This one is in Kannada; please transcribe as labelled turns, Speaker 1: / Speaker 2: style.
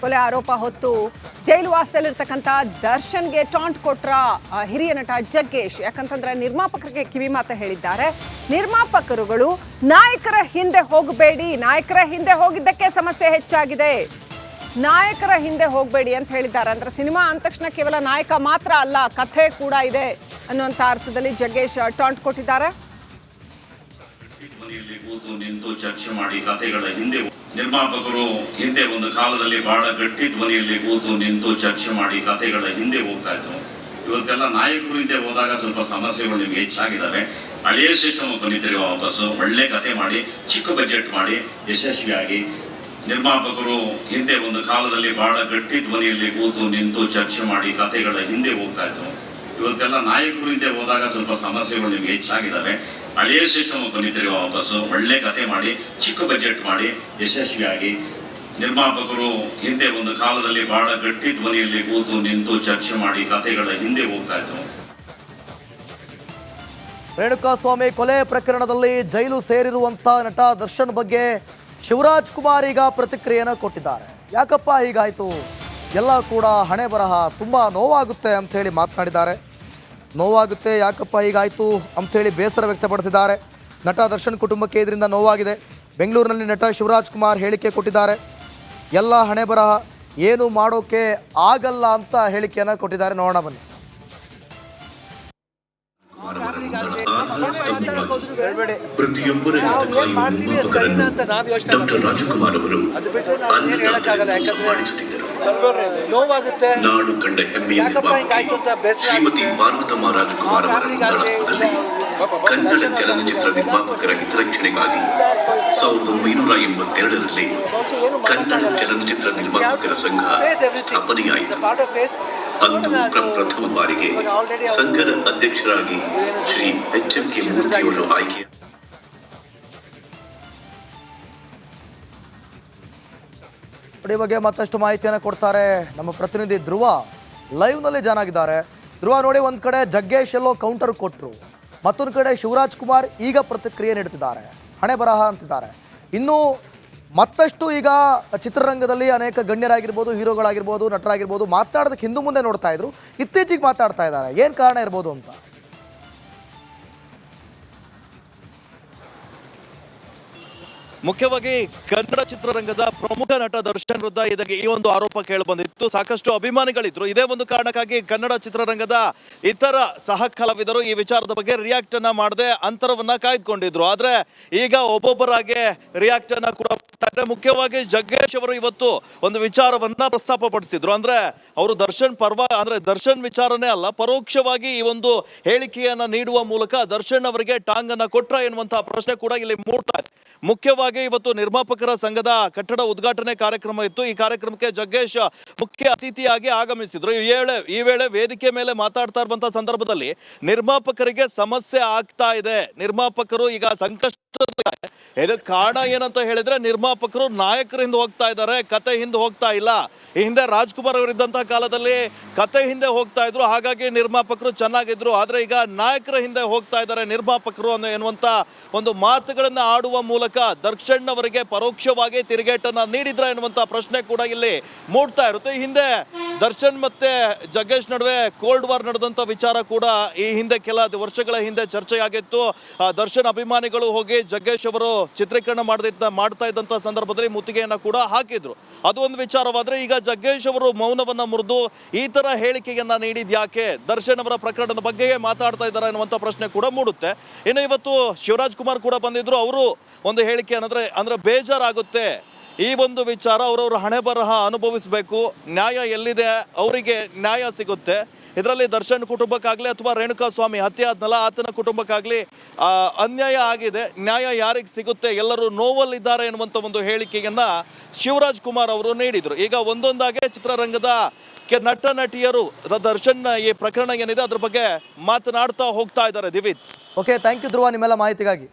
Speaker 1: ಕೊಲೆ ಆರೋಪ ಹೊತ್ತು ಜೈಲು ವಾಸದಲ್ಲಿರ್ತಕ್ಕಂಥ ದರ್ಶನ್ಗೆ ಟಾಂಟ್ ಕೊಟ್ರ ಹಿರಿಯ ನಟ ಜಗ್ಗೇಶ್. ಯಾಕಂತಂದ್ರೆ ನಿರ್ಮಾಪಕರಿಗೆ ಕಿವಿ ಮಾತು ಹೇಳಿದ್ದಾರೆ. ನಿರ್ಮಾಪಕರುಗಳು ನಾಯಕರ ಹಿಂದೆ ಹೋಗಬೇಡಿ, ನಾಯಕರ ಹಿಂದೆ ಹೋಗಿದ್ದಕ್ಕೆ ಸಮಸ್ಯೆ ಹೆಚ್ಚಾಗಿದೆ, ನಾಯಕರ ಹಿಂದೆ ಹೋಗಬೇಡಿ ಅಂತ ಹೇಳಿದ್ದಾರೆ. ಅಂದ್ರೆ ಸಿನಿಮಾ ಅಂದ ತಕ್ಷಣ ಕೇವಲ ನಾಯಕ ಮಾತ್ರ ಅಲ್ಲ, ಕಥೆ ಕೂಡ ಇದೆ ಅನ್ನುವಂಥ ಅರ್ಥದಲ್ಲಿ ಜಗ್ಗೇಶ್ ಟಾಂಟ್ ಕೊಟ್ಟಿದ್ದಾರೆ.
Speaker 2: ಕೂತು ನಿಂತು ಚರ್ಚೆ ಮಾಡಿ ಕಥೆಗಳ ಹಿಂದೆ ನಿರ್ಮಾಪಕರು ಹಿಂದೆ ಒಂದು ಕಾಲದಲ್ಲಿ ಬಹಳ ಗಟ್ಟಿ ಧ್ವನಿಯಲ್ಲಿ ಕೂತು ನಿಂತು ಚರ್ಚೆ ಮಾಡಿ ಕಥೆಗಳ ಹಿಂದೆ ಹೋಗ್ತಾ ಇದ್ರು. ಇವತ್ತೆಲ್ಲ ನಾಯಕರು ಹಿಂದೆ ಹೋದಾಗ ಸ್ವಲ್ಪ ಸಮಸ್ಯೆಗಳು ನಿಮ್ಗೆ ಹೆಚ್ಚಾಗಿದ್ದಾವೆ. ಹಳೆಯ ಸಿಸ್ಟಮ್ ಬಂದಿದ್ದೀರಿ ವಾಪಸ್ಸು. ಒಳ್ಳೆ ಕತೆ ಮಾಡಿ, ಚಿಕ್ಕ ಬಜೆಟ್ ಮಾಡಿ ಯಶಸ್ವಿಯಾಗಿ. ನಿರ್ಮಾಪಕರು ಹಿಂದೆ ಒಂದು ಕಾಲದಲ್ಲಿ ಬಹಳ ಗಟ್ಟಿ ಧ್ವನಿಯಲ್ಲಿ ಕೂತು ನಿಂತು ಚರ್ಚೆ ಮಾಡಿ ಕಥೆಗಳ ಹಿಂದೆ ಹೋಗ್ತಾ ಇದ್ರು. ಇವತ್ತೆಲ್ಲ ನಾಯಕರು ಹಿಂದೆ ಹೋದಾಗ ಸ್ವಲ್ಪ ಸಮಸ್ಯೆಗಳು ನಿಮ್ಗೆ ಹೆಚ್ಚಾಗಿದ್ದಾವೆ. ಹಳೆಯ ಸಿಸ್ಟಮ್ ಬಂದಿದ್ದೀರಿ ವಾಪಸ್ಸು. ಒಳ್ಳೆ ಕತೆ ಮಾಡಿ, ಚಿಕ್ಕ ಬಜೆಟ್ ಮಾಡಿ ಯಶಸ್ವಿಯಾಗಿ. ನಿರ್ಮಾಪಕರು ಹಿಂದೆ ಒಂದು ಕಾಲದಲ್ಲಿ ಬಹಳ ಗಟ್ಟಿ ಧ್ವನಿಯಲ್ಲಿ ಕೂತು ನಿಂತು ಚರ್ಚೆ ಮಾಡಿ ಕಥೆಗಳ ಹಿಂದೆ ಹೋಗ್ತಾ ಇದ್ರು.
Speaker 3: ರೇಣುಕಾಸ್ವಾಮಿ ಕೊಲೆ ಪ್ರಕರಣದಲ್ಲಿ ಜೈಲು ಸೇರಿರುವಂತ ನಟ ದರ್ಶನ್ ಬಗ್ಗೆ ಶಿವರಾಜ್ ಕುಮಾರ್ ಈಗ ಪ್ರತಿಕ್ರಿಯೆಯನ್ನು ಕೊಟ್ಟಿದ್ದಾರೆ. ಯಾಕಪ್ಪ ಹೀಗಾಯ್ತು, ಎಲ್ಲ ಕೂಡ ಹಣೆ ಬರಹ, ತುಂಬಾ ನೋವಾಗುತ್ತೆ ಅಂತ ಹೇಳಿ ಮಾತನಾಡಿದ್ದಾರೆ. ನೋವಾಗುತ್ತೆ, ಯಾಕಪ್ಪ ಹೀಗಾಯಿತು ಅಂಥೇಳಿ ಬೇಸರ ವ್ಯಕ್ತಪಡಿಸಿದ್ದಾರೆ. ನಟ ದರ್ಶನ್ ಕುಟುಂಬಕ್ಕೆ ಇದರಿಂದ ನೋವಾಗಿದೆ. ಬೆಂಗಳೂರಿನಲ್ಲಿ ನಟ ಶಿವರಾಜ್ ಕುಮಾರ್ ಹೇಳಿಕೆ ಕೊಟ್ಟಿದ್ದಾರೆ. ಎಲ್ಲ ಹಣೆ ಬರಹ, ಏನು ಮಾಡೋಕ್ಕೆ ಆಗಲ್ಲ ಅಂತ ಹೇಳಿಕೆಯನ್ನು ಕೊಟ್ಟಿದ್ದಾರೆ. ನೋಡೋಣ ಬನ್ನಿ.
Speaker 4: ಪ್ರತಿಯೊಬ್ಬರ ಡಾಕ್ಟರ್ ರಾಜಕುಮಾರ್ ಅವರು ನೋವಾಗುತ್ತೆ. ನಾಡು ಕಂಡ ಹೆಮ್ಮೆಯ ಶ್ರೀಮತಿ ಪಾರ್ವತಮ್ಮ ರಾಜಕುಮಾರ್ ಅವರ ನಿಧನದಲ್ಲಿ ಕನ್ನಡ ಚಲನಚಿತ್ರ ನಿರ್ಮಾಪಕರ ಹಿತರಕ್ಷಣೆಗಾಗಿ 1982ರಲ್ಲಿ ಕನ್ನಡ ಚಲನಚಿತ್ರ ನಿರ್ಮಾಪಕರ ಸಂಘ ಸ್ಥಾಪನೆಯಾಯಿತು. ಅಂದು ಪ್ರಪ್ರಥಮ ಬಾರಿಗೆ ಸಂಘದ ಅಧ್ಯಕ್ಷರಾಗಿ ಶ್ರೀ HMK ಮೂರ್ತಿಯವರು ಆಯ್ಕೆ.
Speaker 3: ಈ ಬಗ್ಗೆ ಮತ್ತಷ್ಟು ಮಾಹಿತಿಯನ್ನು ಕೊಡ್ತಾರೆ ನಮ್ಮ ಪ್ರತಿನಿಧಿ ಧ್ರುವ. ಲೈವ್ನಲ್ಲಿ ಜಾಯ್ನ್ ಆಗಿದ್ದಾರೆ. ಧ್ರುವ, ನೋಡಿ, ಒಂದು ಕಡೆ ಜಗ್ಗೇಶ್ ಎಲ್ಲೋ ಕೌಂಟರ್ ಕೊಟ್ಟರು, ಮತ್ತೊಂದು ಕಡೆ ಶಿವರಾಜ್ ಕುಮಾರ್ ಈಗ ಪ್ರತಿಕ್ರಿಯೆ ನೀಡುತ್ತಿದ್ದಾರೆ, ಹಣೆ ಬರಹ ಅಂತಿದ್ದಾರೆ. ಇನ್ನು ಮತ್ತಷ್ಟು ಈಗ ಚಿತ್ರರಂಗದಲ್ಲಿ ಅನೇಕ ಗಣ್ಯರಾಗಿರ್ಬೋದು, ಹೀರೋಗಳಾಗಿರ್ಬೋದು, ನಟರಾಗಿರ್ಬೋದು ಮಾತನಾಡೋದಕ್ಕೆ ಹಿಂದೆ ಮುಂದೆ ನೋಡ್ತಾ ಇದ್ರು, ಇತ್ತೀಚೆಗೆ ಮಾತಾಡ್ತಾ ಇದ್ದಾರೆ. ಏನು ಕಾರಣ ಇರ್ಬೋದು ಅಂತ?
Speaker 5: ಮುಖ್ಯವಾಗಿ ಕನ್ನಡ ಚಿತ್ರರಂಗದ ಪ್ರಮುಖ ನಟ ದರ್ಶನ್ ವಿರುದ್ಧ ಇದಕ್ಕೆ ಈ ಒಂದು ಆರೋಪ ಕೇಳಿಬಂದಿತ್ತು. ಸಾಕಷ್ಟು ಅಭಿಮಾನಿಗಳಿದ್ರು. ಇದೇ ಒಂದು ಕಾರಣಕ್ಕಾಗಿ ಕನ್ನಡ ಚಿತ್ರರಂಗದ ಇತರ ಸಹ ಕಲಾವಿದರು ಈ ವಿಚಾರದ ಬಗ್ಗೆ ರಿಯಾಕ್ಟ್ ಅನ್ನ ಮಾಡದೆ ಅಂತರವನ್ನ ಕಾಯ್ದುಕೊಂಡಿದ್ರು. ಆದ್ರೆ ಈಗ ಒಬ್ಬೊಬ್ಬರಾಗೆ ರಿಯಾಕ್ಟ್ ಅನ್ನ ಕೂಡ ಮುಖ್ಯವಾಗಿ ಜಗ್ಗೇಶ್ ಅವರು ಇವತ್ತು ಒಂದು ವಿಚಾರವನ್ನ ಪ್ರಸ್ತಾಪ ಪಡಿಸಿದ್ರು. ಅಂದ್ರೆ ಅವರು ದರ್ಶನ್ ಅಂದ್ರೆ ದರ್ಶನ್ ವಿಚಾರನೇ ಅಲ್ಲ, ಪರೋಕ್ಷವಾಗಿ ಈ ಒಂದು ಹೇಳಿಕೆಯನ್ನ ನೀಡುವ ಮೂಲಕ ದರ್ಶನ್ ಅವರಿಗೆ ಟಾಂಗ್ ಅನ್ನ ಕೊಟ್ರ ಎನ್ನುವಂತಹ ಪ್ರಶ್ನೆ ಕೂಡ ಇಲ್ಲಿ ಮೂಡ್ತಾ ಇದೆ. ಮುಖ್ಯವಾಗಿ ಇವತ್ತು ನಿರ್ಮಾಪಕರ ಸಂಘದ ಕಟ್ಟಡ ಉದ್ಘಾಟನೆ ಕಾರ್ಯಕ್ರಮ ಇತ್ತು. ಈ ಕಾರ್ಯಕ್ರಮಕ್ಕೆ ಜಗ್ಗೇಶ್ ಮುಖ್ಯ ಅತಿಥಿಯಾಗಿ ಆಗಮಿಸಿದ್ರು. ಈ ವೇಳೆ ವೇದಿಕೆ ಮೇಲೆ ಮಾತಾಡ್ತಾ ಇರುವಂತಹ ಸಂದರ್ಭದಲ್ಲಿ ನಿರ್ಮಾಪಕರಿಗೆ ಸಮಸ್ಯೆ ಆಗ್ತಾ ಇದೆ, ನಿರ್ಮಾಪಕರು ಈಗ ಸಂಕಷ್ಟ. ಇದಕ್ಕೆ ಕಾರಣ ಏನಂತ ಹೇಳಿದ್ರೆ ನಿರ್ಮಾಪಕರು ನಾಯಕರ ಹಿಂದೆ ಹೋಗ್ತಾ ಇದ್ದಾರೆ, ಕತೆ ಹಿಂದೆ ಹೋಗ್ತಾ ಇಲ್ಲ. ಈ ಹಿಂದೆ ರಾಜ್ಕುಮಾರ್ ಅವರಿದ್ದಂತಹ ಕಾಲದಲ್ಲಿ ಕತೆ ಹಿಂದೆ ಹೋಗ್ತಾ ಇದ್ರು, ಹಾಗಾಗಿ ನಿರ್ಮಾಪಕರು ಚೆನ್ನಾಗಿದ್ರು. ಆದ್ರೆ ಈಗ ನಾಯಕರ ಹಿಂದೆ ಹೋಗ್ತಾ ಇದ್ದಾರೆ ನಿರ್ಮಾಪಕರು ಎನ್ನುವಂತ ಒಂದು ಮಾತುಗಳನ್ನ ಆಡುವ ಮೂಲಕ ದರ್ಶನ್ ಅವರಿಗೆ ಪರೋಕ್ಷವಾಗಿ ತಿರುಗೇಟನ್ನ ನೀಡಿದ್ರ ಎನ್ನುವಂತ ಪ್ರಶ್ನೆ ಕೂಡ ಇಲ್ಲಿ ಮೂಡ್ತಾ ಇರುತ್ತೆ. ಈ ಹಿಂದೆ ದರ್ಶನ್ ಮತ್ತೆ ಜಗ್ಗೇಶ್ ನಡುವೆ ಕೋಲ್ಡ್ ವಾರ್ ನಡೆದಂತ ವಿಚಾರ ಕೂಡ ಈ ಹಿಂದೆ ಕೆಲ ವರ್ಷಗಳ ಹಿಂದೆ ಚರ್ಚೆಯಾಗಿತ್ತು. ದರ್ಶನ್ ಅಭಿಮಾನಿಗಳು ಹೋಗಿ ಜಗ್ಗೇಶ್ ಅವರು ಚಿತ್ರೀಕರಣ ಮಾಡ್ತಾ ಇದ್ದಂತ ಸಂದರ್ಭದಲ್ಲಿ ಮುತ್ತಿಗೆಯನ್ನ ಕೂಡ ಹಾಕಿದ್ರು. ಅದು ಒಂದು ವಿಚಾರವಾದ್ರೆ ಈಗ ಜಗ್ಗೇಶ್ ಅವರು ಮೌನವನ್ನ ಮುರಿದು ಈ ತರ ಹೇಳಿಕೆಯನ್ನ ನೀಡಿದ್ಯಾಕೆ, ದರ್ಶನ್ ಅವರ ಪ್ರಕರಣದ ಬಗ್ಗೆ ಮಾತಾಡ್ತಾ ಇದ್ದಾರೆ ಅನ್ನುವಂತ ಪ್ರಶ್ನೆ ಕೂಡ ಮೂಡುತ್ತೆ. ಇನ್ನು ಇವತ್ತು ಶಿವರಾಜ್ ಕುಮಾರ್ ಕೂಡ ಬಂದಿದ್ರು. ಅವರು ಒಂದು ಹೇಳಿಕೆ ಅಂದ್ರೆ ಬೇಜಾರಾಗುತ್ತೆ, ಈ ಒಂದು ವಿಚಾರ ಅವರವ್ರ ಹಣೆ ಬರಹ ಅನುಭವಿಸಬೇಕು, ನ್ಯಾಯ ಎಲ್ಲಿದೆ ಅವರಿಗೆ ನ್ಯಾಯ ಸಿಗುತ್ತೆ. ಇದರಲ್ಲಿ ದರ್ಶನ್ ಕುಟುಂಬಕ್ಕಾಗಲಿ ಅಥವಾ ರೇಣುಕಾಸ್ವಾಮಿ ಹತ್ಯೆ ಆದ್ನಲ್ಲ ಆತನ ಕುಟುಂಬಕ್ಕಾಗಲಿ ಅನ್ಯಾಯ ಆಗಿದೆ, ನ್ಯಾಯ ಯಾರಿಗೆ ಸಿಗುತ್ತೆ, ಎಲ್ಲರೂ ನೋವಲ್ಲಿದ್ದಾರೆ ಎನ್ನುವಂಥ ಒಂದು ಹೇಳಿಕೆಯನ್ನ ಶಿವರಾಜ್ ಕುಮಾರ್ ಅವರು ನೀಡಿದರು. ಈಗ ಒಂದೊಂದಾಗೆ ಚಿತ್ರರಂಗದ ನಟ ನಟಿಯರು ದರ್ಶನ್ ಈ ಪ್ರಕರಣ ಏನಿದೆ ಅದ್ರ ಬಗ್ಗೆ ಮಾತನಾಡ್ತಾ ಹೋಗ್ತಾ ಇದ್ದಾರೆ. ದಿವಿತ್,
Speaker 3: ಓಕೆ, ಥ್ಯಾಂಕ್ ಯು ಧ್ರುವ ನಿಮ್ಮೆಲ್ಲ ಮಾಹಿತಿಗಾಗಿ.